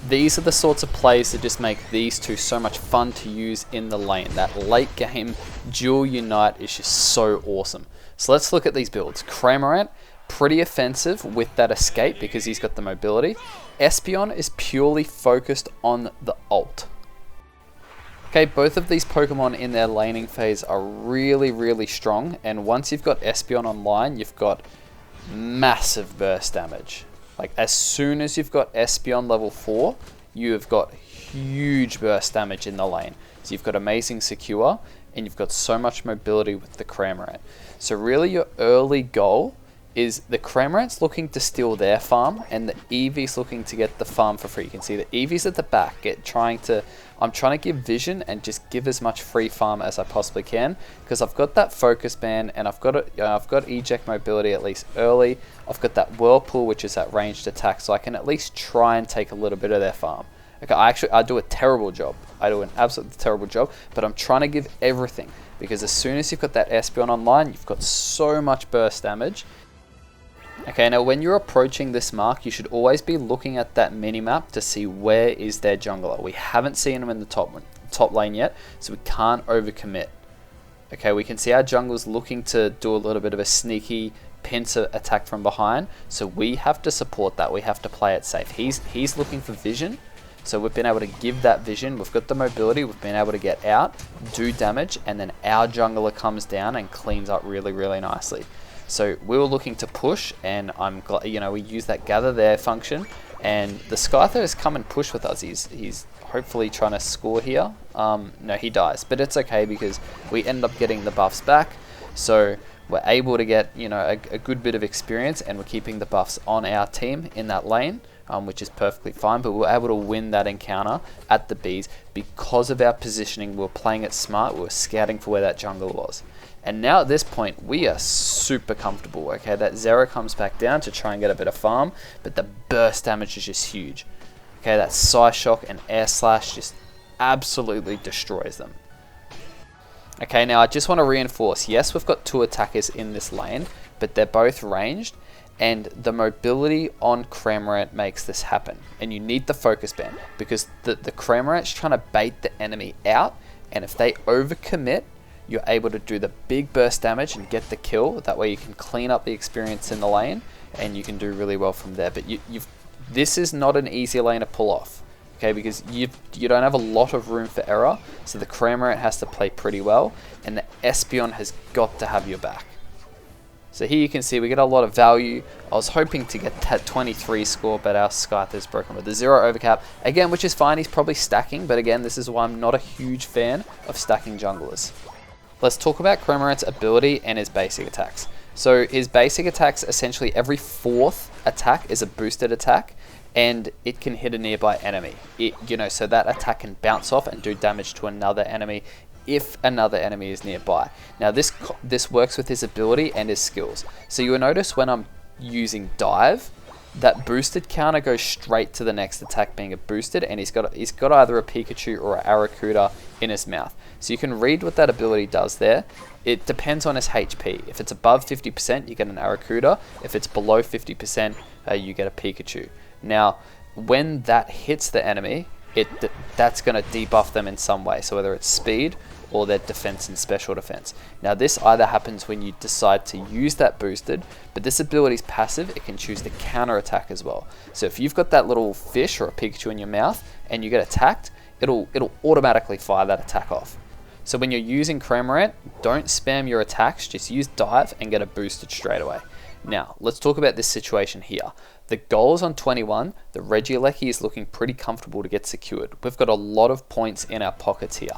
these are the sorts of plays that just make these two so much fun to use in the lane. That late game dual unite is just so awesome. So let's look at these builds. Cramorant, pretty offensive with that escape because he's got the mobility. Espeon is purely focused on the ult. Okay, both of these Pokemon in their laning phase are really, really strong, and once you've got Espeon online, you've got massive burst damage. Like, as soon as you've got Espeon level 4, you have got huge burst damage in the lane. So you've got amazing secure, and you've got so much mobility with the Cramorant. So really your early goal is the Cramorant's looking to steal their farm, and the Eevee's looking to get the farm for free. You can see the Eevee's at the back, I'm trying to give vision and just give as much free farm as I possibly can, because I've got that focus band and I've got eject mobility at least early. I've got that whirlpool, which is that ranged attack, so I can at least try and take a little bit of their farm. Okay, I do a terrible job. I do an absolutely terrible job, but I'm trying to give everything, because as soon as you've got that Espeon online, you've got so much burst damage. Okay, now when you're approaching this mark, you should always be looking at that mini-map to see where is their jungler. We haven't seen them in the top lane yet, so we can't overcommit. Okay, we can see our jungler's looking to do a little bit of a sneaky pincer attack from behind, so we have to support that. We have to play it safe. He's looking for vision, so we've been able to give that vision. We've got the mobility, we've been able to get out, do damage, and then our jungler comes down and cleans up really, really nicely. So we were looking to push, and I'm glad, we use that gather there function, and the Skyther has come and pushed with us. He's hopefully trying to score here. No, he dies, but it's okay because we end up getting the buffs back, so we're able to get a good bit of experience, and we're keeping the buffs on our team in that lane, which is perfectly fine. But we were able to win that encounter at the Bees because of our positioning. We were playing it smart. We were scouting for where that jungle was. And now at this point, we are super comfortable. Okay, that Zera comes back down to try and get a bit of farm, but the burst damage is just huge. Okay, that Psyshock and Air Slash just absolutely destroys them. Okay, now I just want to reinforce, yes, we've got two attackers in this lane, but they're both ranged, and the mobility on Cramorant makes this happen. And you need the focus band, because the Cramorant's trying to bait the enemy out, and if they overcommit, you're able to do the big burst damage and get the kill. That way you can clean up the experience in the lane, and you can do really well from there. But this is not an easy lane to pull off, okay? Because you don't have a lot of room for error, so the Cramorant has to play pretty well, and the Espeon has got to have your back. So here you can see we get a lot of value. I was hoping to get that 23 score, but our Skyther's broken with the 0 overcap. Again, which is fine, he's probably stacking, but again, this is why I'm not a huge fan of stacking junglers. Let's talk about Cramorant's ability and his basic attacks. So his basic attacks, essentially every 4th attack is a boosted attack, and it can hit a nearby enemy. So that attack can bounce off and do damage to another enemy if another enemy is nearby. Now this works with his ability and his skills. So you will notice when I'm using dive, that boosted counter goes straight to the next attack being a boosted, and he's got either a Pikachu or a Arrokuda in his mouth. So you can read what that ability does there. It depends on his HP. If it's above 50%, you get an Arrokuda. If it's below 50%, you get a Pikachu. Now, when that hits the enemy, that's going to debuff them in some way. So whether it's speed or their defense and special defense. Now this either happens when you decide to use that boosted, but this ability is passive. It can choose to counter attack as well. So if you've got that little fish or a Pikachu in your mouth and you get attacked, it'll automatically fire that attack off. So when you're using Cramorant, don't spam your attacks, just use dive and get a boosted straight away. Now, let's talk about this situation here. The goal is on 21, the Regieleki is looking pretty comfortable to get secured. We've got a lot of points in our pockets here.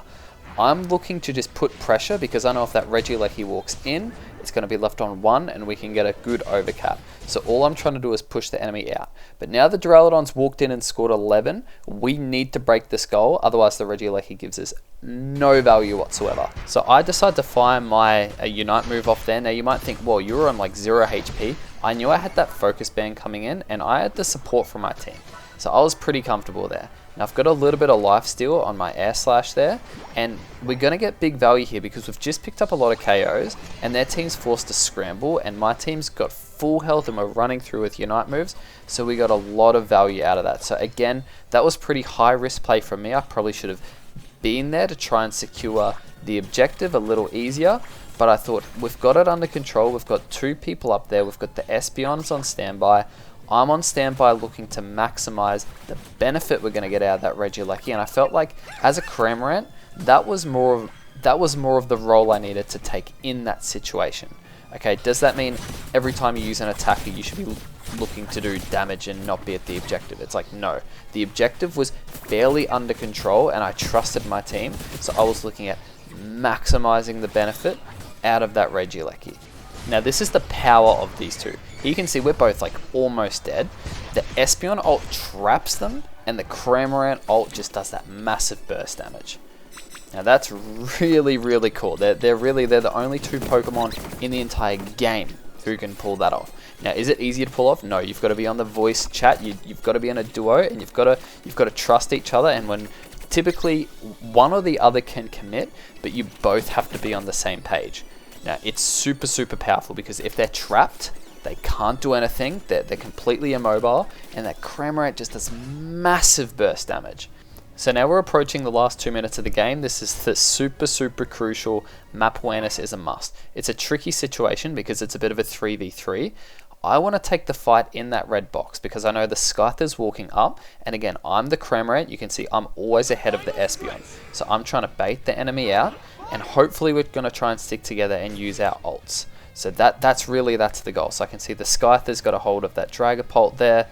I'm looking to just put pressure because I know if that Regieleki walks in, it's going to be left on 1 and we can get a good overcap. So all I'm trying to do is push the enemy out. But now the Duraludon's walked in and scored 11, we need to break this goal, otherwise the Regieleki gives us no value whatsoever. So I decide to fire my Unite move off there. Now you might think, well, you were on like 0 HP. I knew I had that focus band coming in and I had the support from my team. So I was pretty comfortable there. Now I've got a little bit of lifesteal on my air slash there, and we're going to get big value here because we've just picked up a lot of KOs and their team's forced to scramble and my team's got full health and we're running through with Unite moves. So we got a lot of value out of that. So again, that was pretty high risk play from me. I probably should have been there to try and secure the objective a little easier. But I thought, we've got it under control. We've got 2 people up there. We've got the espeons on standby. I'm on standby looking to maximize the benefit we're going to get out of that Regieleki. And I felt like as a cramorant, that was more of the role I needed to take in that situation. Okay, does that mean every time you use an attacker you should be looking to do damage and not be at the objective? It's like, no. The objective was fairly under control and I trusted my team, so I was looking at maximizing the benefit out of that Regieleki. Now this is the power of these two. Here you can see we're both like almost dead. The espeon ult traps them and the cramorant ult just does that massive burst damage. Now that's really, really cool. They're the only 2 Pokemon in the entire game who can pull that off. Now, is it easy to pull off? No, you've got to be on the voice chat. You've got to be in a duo, and you've got to trust each other. And when typically one or the other can commit, but you both have to be on the same page. Now, it's super, super powerful because if they're trapped, they can't do anything. They're completely immobile, and that cramorant just does massive burst damage. So now we're approaching the last 2 minutes of the game. This is the super, super crucial map awareness is a must. It's a tricky situation because it's a bit of a 3v3. I want to take the fight in that red box because I know the Scyther's walking up. And again, I'm the cramorant. You can see I'm always ahead of the espeon. So I'm trying to bait the enemy out. And hopefully we're going to try and stick together and use our ults. So that's the goal. So I can see the Scyther's got a hold of that Dragapult there.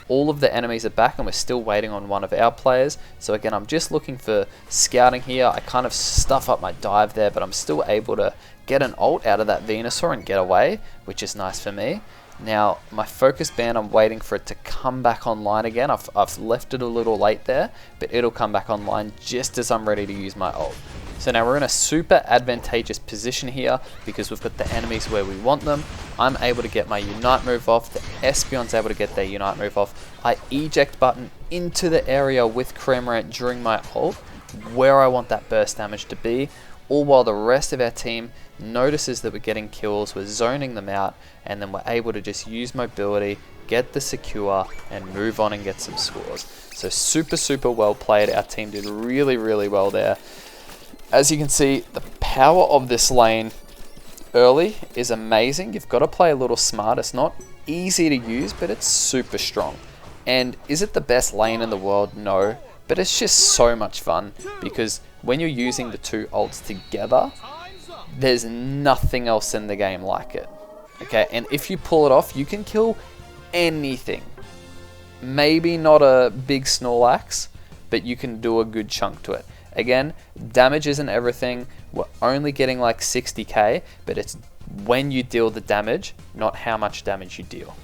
All of the enemies are back and we're still waiting on one of our players. So again, I'm just looking for scouting here. I kind of stuff up my dive there, but I'm still able to get an ult out of that Venusaur and get away, which is nice for me. Now, my focus band, I'm waiting for it to come back online again. I've left it a little late there, but it'll come back online just as I'm ready to use my ult. So now we're in a super advantageous position here because we've got the enemies where we want them. I'm able to get my Unite move off. The Espeon's able to get their Unite move off. I eject button into the area with Cramorant during my ult where I want that burst damage to be, all while the rest of our team notices that we're getting kills, we're zoning them out, and then we're able to just use mobility, get the secure, and move on and get some scores. So super, super well played. Our team did really, really well there. As you can see, the power of this lane early is amazing. You've got to play a little smart. It's not easy to use, but it's super strong. And is it the best lane in the world? No. But it's just so much fun because when you're using the 2 ults together, there's nothing else in the game like it. Okay, and if you pull it off, you can kill anything. Maybe not a big Snorlax, but you can do a good chunk to it. Again, damage isn't everything. We're only getting like 60k, but it's when you deal the damage, not how much damage you deal.